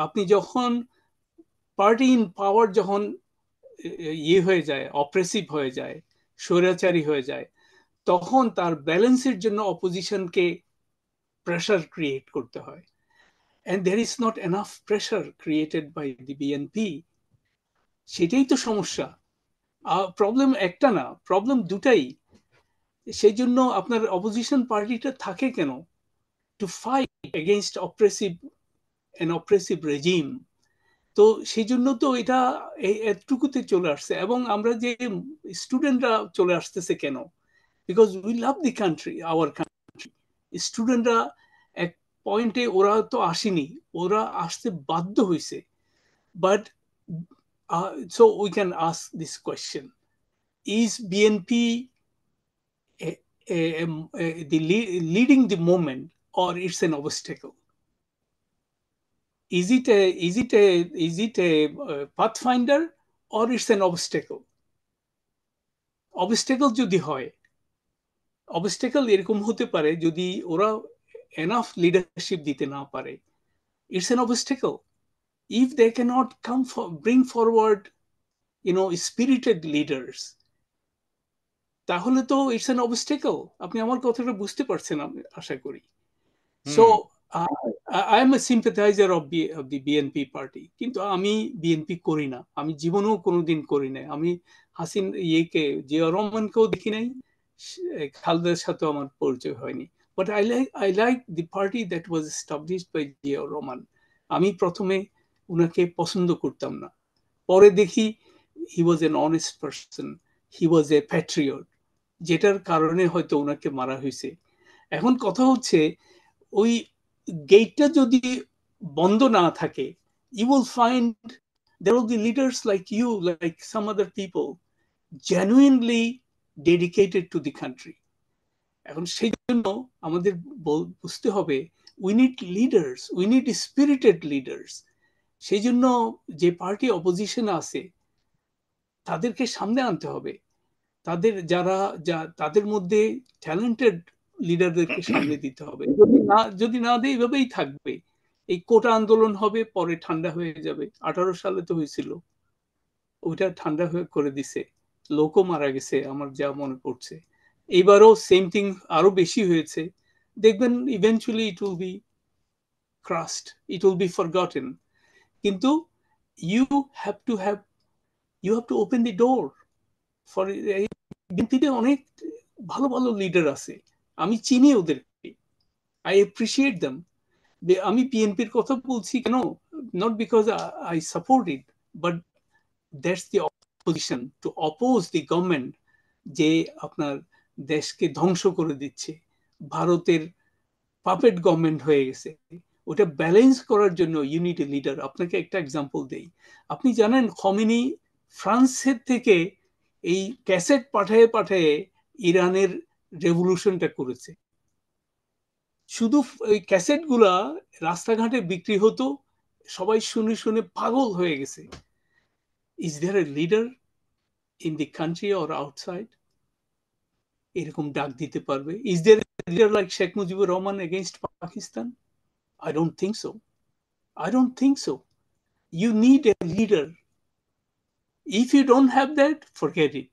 আপনি যখন পার্টি ইন পাওয়ার যখন ইয়ে হয়ে যায়, অপ্রেসিভ হয়ে যায়, স্বৈরাচারী হয়ে যায়, তখন তার ব্যালেন্সের জন্য অপোজিশনকে প্রেশার ক্রিয়েট করতে হয়। And there is not enough pressure created by the BNP. সেটাই তো সমস্যা। প্রবলেম একটা না, প্রবলেম দুটাই। সেই জন্য আপনার অপোজিশন পার্টিটা থাকে কেন? To fight against oppressive an oppressive regime. তো সেই জন্য তো এটা এতটুকুতে চলে আসছে। এবং আমরা যে স্টুডেন্টরা চলে আসতেছে কেন? Because we love the country, our country. স্টুডেন্টরা এক পয়েন্টে ওরা তো আসেনি, ওরা আসতে বাধ্য হয়েছে। But so we can ask this question, is BNP leading the movement, or it's an obstacle? Is it a pathfinder, or it's an obstacle? Obstacle যদি হয়, obstacle এরকম হতে পারে যদি ওরা enough leadership দিতে না পারে, it's an obstacle. If they cannot bring forward, spirited leaders, তাহলে তো it's an obstacle. আপনি আমার কথাটা বুঝতে পারছেন আমি আশা করি। So hmm. I am a sympathizer of the BNP party, কিন্তু আমি বিএনপি করি না, আমি জীবনেও কোনোদিন করি নাই। আমি জিয়া রহমানকেও দেখি নাই, খালেদার সাথেও আমার পরিচয় হয়নি। But I like the party that was established by Zia Rahman. আমি প্রথমে উনাকে পছন্দ করতাম না, পরে দেখি he was an honest person, he was a patriot, যেটার কারণে হয়তো ওনাকে মারা হয়েছে। এখন কথা হচ্ছে, ওই গেটটা যদি বন্ধ না থাকে, you will find there will be leaders like you, like some other people, genuinely dedicated to the country. এখন সেই জন্য আমাদের বুঝতে হবে, we need leaders, we need spirited leaders. সেই জন্য যে পার্টি অপোজিশন আছে তাদেরকে সামনে আনতে হবে। তাদের মধ্যে ট্যালেন্টেড লিডারদেরকে সামনে দিতে হবে। যদি না দেয়, এইভাবেই থাকবে। এই কোটা আন্দোলন হবে, পরে ঠান্ডা হয়ে যাবে। 18 সালে তো হয়েছিল, ওইটা ঠান্ডা হয়ে করে দিছে, লোকও মারা গেছে আমার যা মনে পড়ছে। এইবারও সেম থিং, আরো বেশি হয়েছে। দেখবেন eventually it will be crushed, it will be forgotten. কিন্তু you have to have you have to open the door for. বিএনপিতে অনেক ভালো ভালো লিডার আছে, আমি চিনি ওদেরকে, আই অ্যাপ্রিসিয়েট দেম। আমি বিএনপির কথা বলছি কেন? Not because I support it, but that's the opposition, two oppose the government, যে আপনার দেশকে ধ্বংস করে দিচ্ছে, ভারতের পাপেট গভর্নমেন্ট হয়ে গেছে। ওটা ব্যালেন্স করার জন্য ইউনিট এ লিডার। আপনাকে একটা এক্সাম্পল দেই। আপনি জানেন খমেনি ফ্রান্সের থেকে এই ক্যাসেট পাঠায়ে পাঠায়ে ইরানের রেভলিউশনটা করেছে। শুধু ওই ক্যাসেট গুলা রাস্তাঘাটে বিক্রি হতো, সবাই শুনে শুনে পাগল হয়ে গেছে। Is there a leader in the country or outside এরকম ডাক দিতে পারবে? Is there leader like Sheikh Mujibur Rahman against Pakistan? I don't think so. I don't think so. You need a leader. If you don't have that, forget it.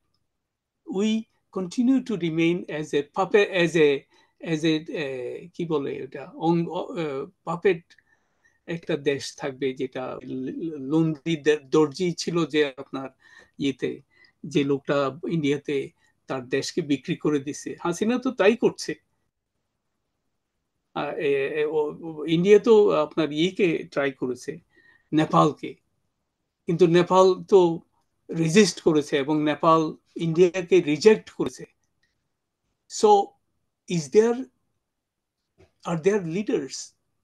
We continue to remain as a puppet, as a কি বলে এটা, puppet একটা দেশ থাকবে যেটা লন্ডি দর্জি ছিল যে আপনার ইয়েতে, যে লোকটা ইন্ডিয়াতে তার দেশকে বিক্রি করে দিছে। হাসিনা তো তাই করছে। ইন্ডিয়া তো আপনার ইয়েকে ট্রাই করেছে, নেপালকে, কিন্তু নেপাল তো রেজিস্ট করেছে এবং নেপাল ইন্ডিয়াকে রিজেক্ট করেছে। So is there, are there leaders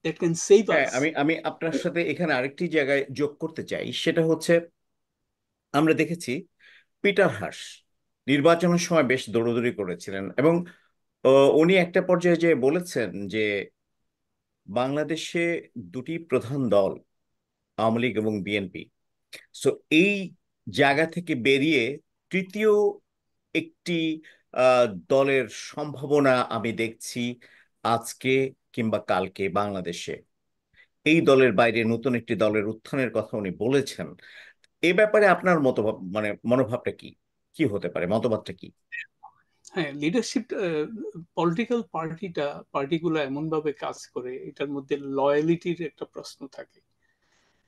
that can save হ্যাঁ, আস? আমি আমি আপনার সাথে এখানে আরেকটি জায়গায় যোগ করতে চাই। সেটা হচ্ছে, আমরা দেখেছি পিটার হাস নির্বাচনের সময় বেশ দৌড়দৌড়ি করেছিলেন, এবং উনি একটা পর্যায়ে যে বলেছেন যে বাংলাদেশে দুটি প্রধান দল, আওয়ামী লীগ এবং বিএনপি। সো এই জায়গা থেকে বেরিয়ে তৃতীয় একটি দলের সম্ভাবনা আমি দেখছি আজকে কিংবা কালকে বাংলাদেশে। এই দলের বাইরে নতুন একটি দলের উত্থানের কথা উনি বলেছেন। এ ব্যাপারে আপনার মতভাব, মানে মনোভাবটা কি, কি হতে পারে, মতবাদটা কি? হ্যাঁ, লিডারশিপ, পলিটিক্যাল পার্টিগুলো এমন ভাবে কাজ করে, এটার মধ্যে লয়ালিটির একটা প্রশ্ন থাকে।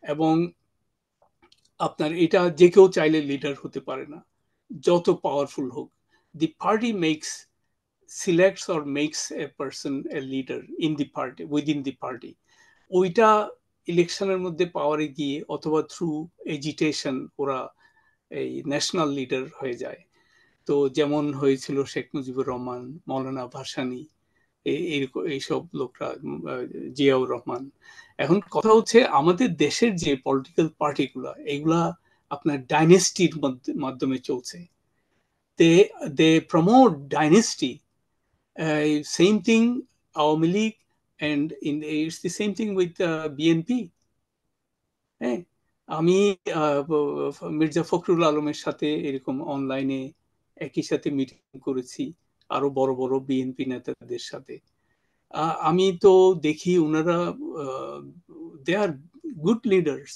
এবং আপনার এটা যে কেউ চাইলে লিডার হতে পারে না, যত পাওয়ারফুল হোক। The party makes, selects or makes a person a leader in the party, within the party. ওইটা ইলেকশনের মধ্যে পাওয়ারে গিয়ে অথবা থ্রু এজিটেশন ওরা এই ন্যাশনাল লিডার হয়ে যায়। তো যেমন হয়েছিল শেখ মুজিবুর রহমান, মৌলানা ভাসানী, এইসব লোকরা, জিয়াউর রহমান। এখন কথা হচ্ছে আমাদের দেশের যে পলিটিক্যাল পার্টিগুলা, এগুলা আপনার ডাইনেস্টির মাধ্যমে চলছে। They they promote dynasty. Same thing Awami League, and it's the same thing with BNP. হ্যাঁ, আমি মির্জা ফখরুল আলমের সাথে এরকম অনলাইনে একই সাথে মিটিং করেছি, আরো বড় বড় বিএনপি নেতাদের সাথে। আমি তো দেখি ওনারা, they are good leaders,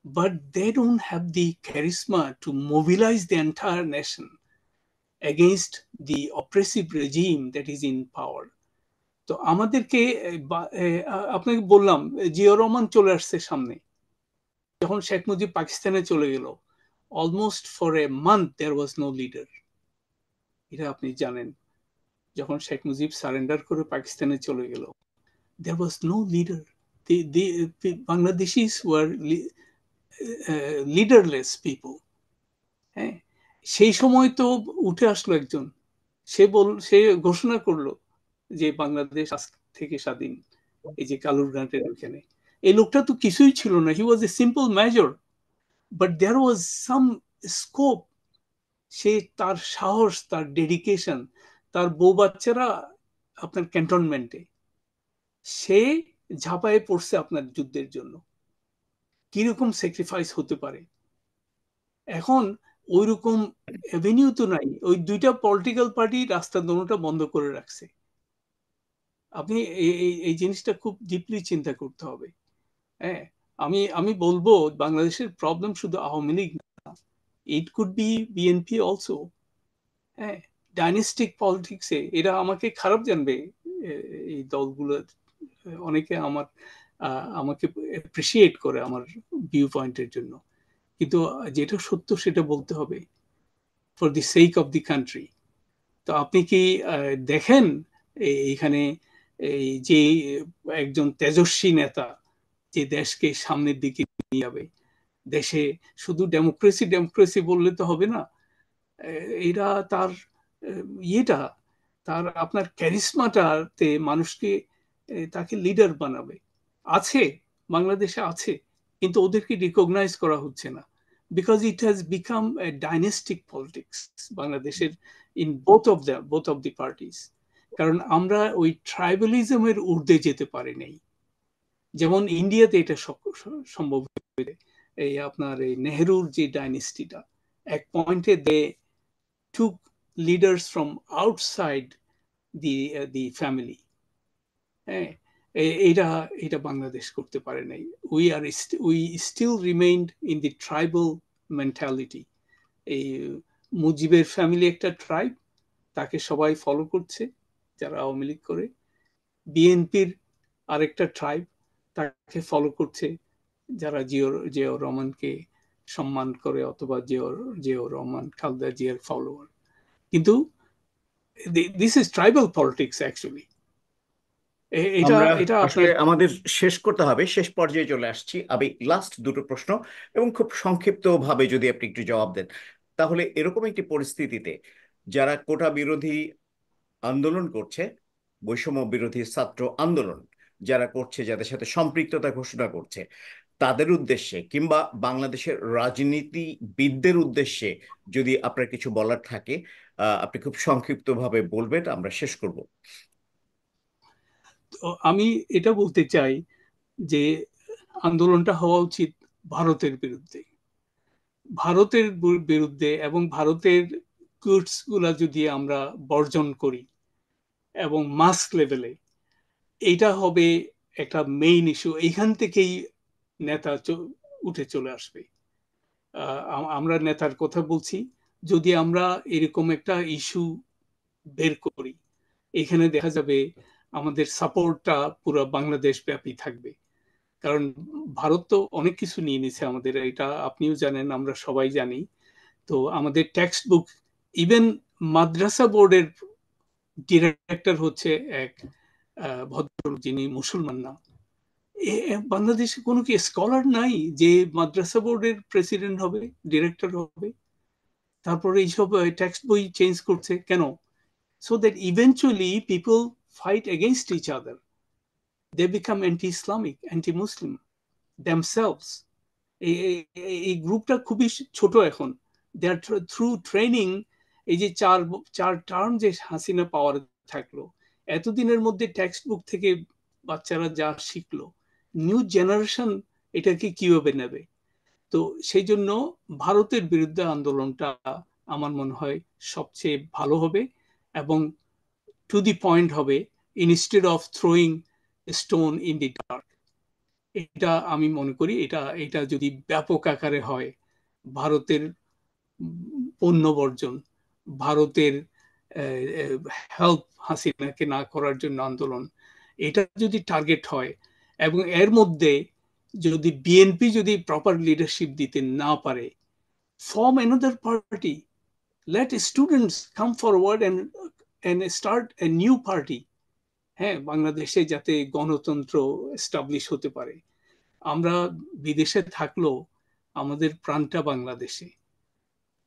but they don't have the charisma to mobilise the entire nation against the oppressive regime that is in power. তো আমাদেরকে, আপনাকে বললাম, জিয়াউর রহমান চলে আসছে সামনে। যখন শেখ মুজিব পাকিস্তানে চলে গেল, almost for a month there was no leader. এটা আপনি জানেন। যখন শেখ মুজিব সারেন্ডার করে পাকিস্তানে চলে গেল, there was no leader. The Bangladeshis were leaderless people. হ্যাঁ, সেই সময় তো উঠে আসলো একজন, সে ঘোষণা করলো যে বাংলাদেশ আজ থেকে স্বাধীন, এই যে কালুরঘাটের ওখানে। এই লোকটা তো কিছুই ছিল না, he was a simple major, but there was some scope. সে, তার সাহস, তার ডেডিকেশন, তার বউ বাচ্চারা আপনার ক্যান্টনমেন্টে, সে ঝাঁপায়ে পড়ছে আপনার যুদ্ধের জন্য। কিরকম স্যাক্রিফাইস হতে পারে? এখন ওই রকম এভিনিউ তো নাই। ওই দুইটা পলিটিক্যাল পার্টি রাস্তা দোনোটা বন্ধ করে রাখছে। আপনি এই জিনিসটা খুব ডিপলি চিন্তা করতে হবে। হ্যাঁ, আমি আমি বলবো বাংলাদেশের প্রবলেম শুধু আওয়ামী লীগ না, it could be BNP also. হ্যাঁ, ডাইনেস্টিক পলিটিক্সে এরা আমাকে খারাপ জানবে, এই দলগুলো। অনেকে আমাকে অ্যাপ্রিসিয়েট করে আমার ভিউ পয়েন্টের জন্য, কিন্তু যেটা সত্য সেটা বলতে হবে, for the sake of the country. তো আপনি কি দেখেন এইখানে এই যে একজন তেজস্বী নেতা যে দেশকে সামনের দিকে নিয়ে যাবে, দেশে শুধু ডেমোক্রেসি ডেমোক্রেসি বললে তো হবে না। এরা তার ইয়েটা, তার আপনার ক্যারিসমাটাতে মানুষকে, তাকে লিডার বানাবে। আছে, বাংলাদেশে আছে, কিন্তু ওদেরকে রিকগনাইজ করা হচ্ছে না, because it has become a dynastic politics বাংলাদেশের, in both of the parties. কারণ আমরা ওই ট্রাইবালিজমের ঊর্ধ্বে যেতে পারি নাই। যেমন ইন্ডিয়াতে এটা সম্ভব হয়েছে, এই আপনার এই নেহরুর যে ডাইনেস্টিটা, এক পয়েন্টে they took leaders from outside the family. হ্যাঁ, এটা এটা বাংলাদেশ করতে পারে নাই। We still remained in the tribal mentality. এই মুজিবের ফ্যামিলি একটা ট্রাইব, তাকে সবাই ফলো করছে যারা আওয়ামী লীগ করে। বিএনপির আরেকটা ট্রাইব, তাকে ফলো করছে যারা জিয়াউর রহমানকে সম্মান করে, অথবা জিয়াউর রহমান খালেদা জিয়ার ফলোয়ার। কিন্তু this is tribal politics actually. এটা আমরা এটা আসলে আপনার আমাদের শেষ করতে হবে, শেষ পর্যায়ে চলে আসছি। আমি লাস্ট দুটো প্রশ্ন এবং খুব সংক্ষিপ্ত ভাবে যদি আপনি একটু জবাব দেন, তাহলে এরকম একটি পরিস্থিতিতে যারা কোটা বিরোধী আন্দোলন করছে, বৈষম্য বিরোধী ছাত্র আন্দোলন যারা করছে, যাদের সাথে সম্পৃক্ততা ঘোষণা করছে, তাদের উদ্দেশ্যে কিংবা বাংলাদেশের রাজনীতিবিদদের উদ্দেশ্যে যদি আপনার কিছু বলার থাকে, আপনি খুব সংক্ষিপ্তভাবে বলবেন, আমরা শেষ করব। আমি এটা বলতে চাই যে আন্দোলনটা হওয়া উচিত ভারতের বিরুদ্ধে। ভারতের বিরুদ্ধে, এবং ভারতের গুডস গুলা যদি আমরা বর্জন করি এবং মাস লেভেলে, এইটা হবে একটা মেইন ইস্যু। এইখান থেকেই নেতা উঠে চলে আসবে। আমরা নেতার কথা বলছি, যদি আমরা এরকম একটা ইস্যু বের করি, এখানে দেখা যাবে আমাদের সাপোর্টটা পুরো বাংলাদেশ ব্যাপী থাকবে। কারণ ভারত তো অনেক কিছু নিয়ে নিছে আমাদের, এটা আপনিও জানেন, আমরা সবাই জানি। তো আমাদের টেক্সট বুক, ইভেন মাদ্রাসা বোর্ডের ডিরেক্টর হচ্ছে এক ভদ্রলোক, যিনি মুসলমান না। বাংলাদেশে কোনো কি স্কলার নাই যে মাদ্রাসা বোর্ডের প্রেসিডেন্ট হবে, ডিরেক্টর হবে? তারপরে এইসব টেক্সট বই চেঞ্জ করছে কেন? So that eventually people fight against each other, they become anti Islamic, anti Muslim themselves. এই গ্রুপটা খুবই ছোট এখন। দে আর থ্রু ট্রেনিং, এই যে চার টার্ম যে হাসিনা পাওয়ার থাকলো, এতদিনের মধ্যে টেক্সট বুক থেকে বাচ্চারা যা শিখলো, নিউ জেনারেশন এটাকে কিভাবে নেবে? তো সেই জন্য ভারতের বিরুদ্ধে আন্দোলনটা আমার মনে হয় সবচেয়ে ভালো হবে, এবং টু দি পয়েন্ট হবে, instead of throwing stone in the dark. এটা আমি মনে করি, এটা এটা যদি ব্যাপক আকারে হয়, ভারতের পণ্য বর্জন, ভারতের হেল্প হাসিনাকে না করার জন্য আন্দোলন, এটা যদি টার্গেট হয়, এবং এর মধ্যে যদি বিএনপি যদি প্রপার লিডারশিপ দিতে না পারে, form another party, let students come forward and start a new party. হ্যাঁ, বাংলাদেশে যাতে গণতন্ত্র এস্টাবলিশ হতে পারে। আমরা বিদেশে থাকলেও আমাদের প্রাণটা বাংলাদেশে।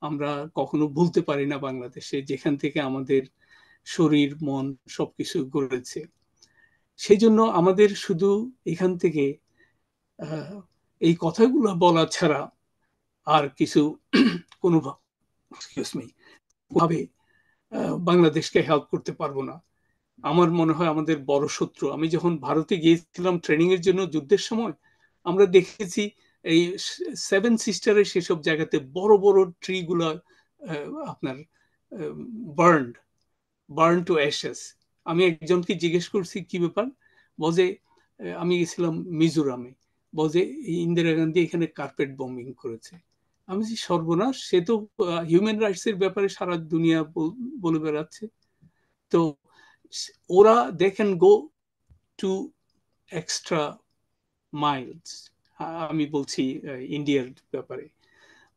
আমরা কখনো ভুলতে পারি না বাংলাদেশে, যেখান থেকে আমাদের শরীর মন সবকিছু গড়েছে। সেই জন্য আমাদের শুধু এখান থেকে এই কথাগুলো বলা ছাড়া আর কিছু কোনো ভাবে বাংলাদেশকে হেল্প করতে পারবো না। আমার মনে হয় আমাদের বড় শত্রু, আমি যখন ভারতে গিয়েছিলাম ট্রেনিং এর জন্য যুদ্ধের সময়, আমরা দেখেছি এই সেভেন সিস্টারের সেসব জায়গাতে বড় বড় ট্রি গুলা আপনার বার্ন বার্ন টু অ্যাশেস। আমি একজনকে জিজ্ঞেস করছি কি ব্যাপার, বলে আমি গেছিলাম মিজোরামে, বলে ইন্দিরা গান্ধী এখানে কার্পেট বম্বিং করেছে। আমি যে সর্বনাশ, সে তো হিউম্যান রাইটস এর ব্যাপারে সারা দুনিয়া বলে বেড়াচ্ছে। তো ওরা they can go to extra miles, আমি বলছি ইন্ডিয়ার ব্যাপারে,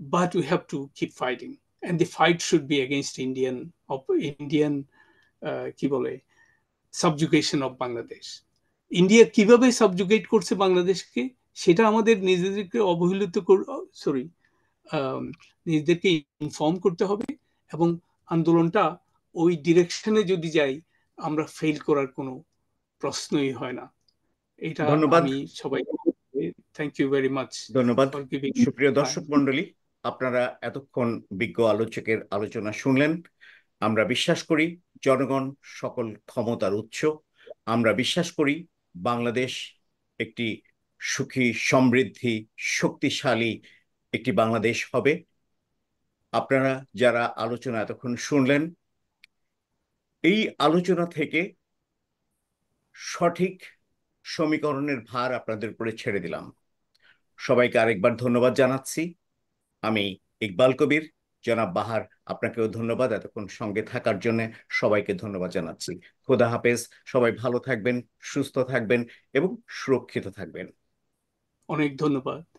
but we have to keep fighting, and the fight should be against Indian কি বলে সাবজুগেশন অফ বাংলাদেশ। ইন্ডিয়া কিভাবে সাবজুগেট করছে বাংলাদেশকে, সেটা আমাদের নিজেদেরকে অবহেলিত সরি নিজেদেরকে ইনফর্ম করতে হবে, এবং আন্দোলনটা ওই ডিরেকশনে যদি যাই, আমরা ফেল করার কোনো প্রশ্নই হয় না। এটা ধন্যবাদ। আমি সবাই, থ্যাংক ইউ ভেরি মাচ ধন্যবাদ। ফর গিভিং সুপ্রিয় টাইম। দর্শক মণ্ডলী, আপনারা এতক্ষণ বিজ্ঞ আলোচকের আলোচনা শুনলেন। আমরা বিশ্বাস করি জনগণ সকল ক্ষমতার উৎস। আমরা বিশ্বাস করি বাংলাদেশ একটি সুখী, সমৃদ্ধি, শক্তিশালী একটি বাংলাদেশ হবে। আপনারা যারা আলোচনা এতক্ষণ শুনলেন, এই আলোচনা থেকে সঠিক সমীকরণের ভার আপনাদের উপরে ছেড়ে দিলাম। সবাইকে আরেকবার ধন্যবাদ জানাচ্ছি। আমি ইকবাল কবির। জনাব বাহার, আপনাকেও ধন্যবাদ এতক্ষণ সঙ্গে থাকার জন্য। সবাইকে ধন্যবাদ জানাচ্ছি। খোদা হাফেজ। সবাই ভালো থাকবেন, সুস্থ থাকবেন এবং সুরক্ষিত থাকবেন। অনেক ধন্যবাদ।